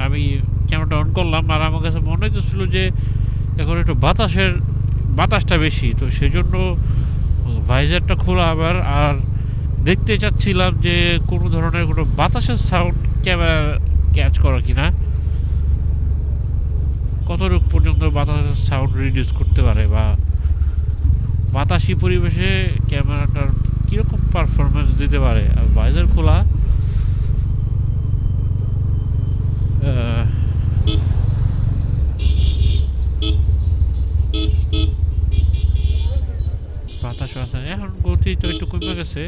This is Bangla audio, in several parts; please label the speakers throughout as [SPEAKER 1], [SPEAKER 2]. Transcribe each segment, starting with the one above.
[SPEAKER 1] আমি ক্যামেরাটা অন করলাম আর আমার কাছে মনে হইতেছিল যে এখন একটু বাতাসটা বেশি, তো সেজন্য ভাইজারটা খোলা আবার। আর দেখতে চাচ্ছিলাম যে কোনো ধরনের কোনো বাতাসের সাউন্ড ক্যামেরা ক্যাচ করা কিনা, কতটুকু পর্যন্ত বাতাসের সাউন্ড রিডিউস করতে পারে বা বাতাসি পরিবেশে ক্যামেরাটার কীরকম পারফরমেন্স দিতে পারে। আর ভাইজার খোলা, বাতাসও আছে, এখন গতি তো একটু কমে গেছে।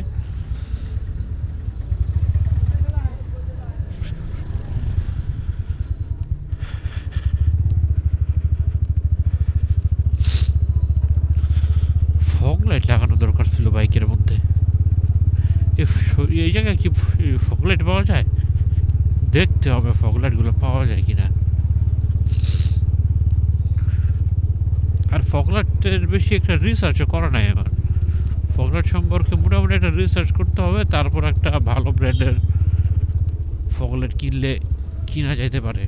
[SPEAKER 1] ফগ লাইট লাগানো দরকার ছিল বাইকের মধ্যে। এই জায়গায় কি ফগ লাইট পাওয়া যায়? দেখতে হবে ফগ লাইটগুলো পাওয়া যায় কিনা। আর ফগ লাইটের বেশি একটা রিসার্চও করা নাই আমার। ফগ লাইট সম্পর্কে মোটামুটি একটা রিসার্চ করতে হবে, তারপর একটা ভালো ব্র্যান্ডের ফগ লাইট কিনা যাইতে পারে।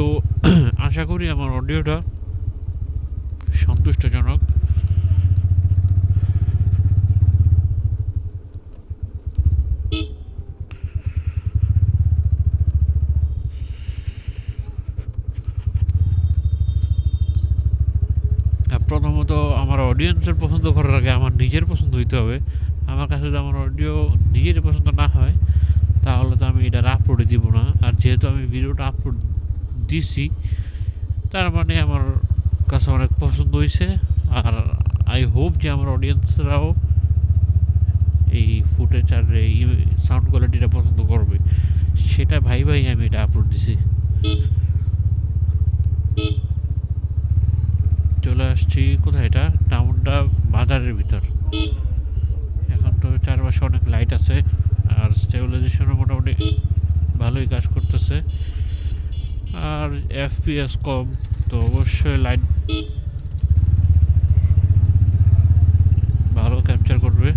[SPEAKER 1] তো আশা করি আমার অডিওটা সন্তুষ্টজনক। প্রথমত আমার অডিয়েন্সের পছন্দ করার আগে আমার নিজের পছন্দ হইতে হবে। আমার কাছে যদি আমার অডিও নিজেরই পছন্দ না হয় তাহলে তো আমি এটা আপলোডে দিব না। আর যেহেতু আমি ভিডিওটা আপলোড দিছি তার মানে আমার কাছে অনেক পছন্দ হয়েছে। আর আই হোপ যে আমার অডিয়েন্সরাও এই ফুটেজ আর এই সাউন্ড কোয়ালিটিটা পছন্দ করবে, সেটা ভাই আমি এটা আপলোড দিছি। চলে আসছি কোথায়, এটা টাউনটা বাজারের ভিতর। এখন তো চারপাশে অনেক লাইট আছে আর স্টেবিলাইজেশনও মোটামুটি ভালোই কাজ করতেছে। আর এফপিএস কম, তো অবশ্যই লাইট ভালো ক্যাপচার করবে।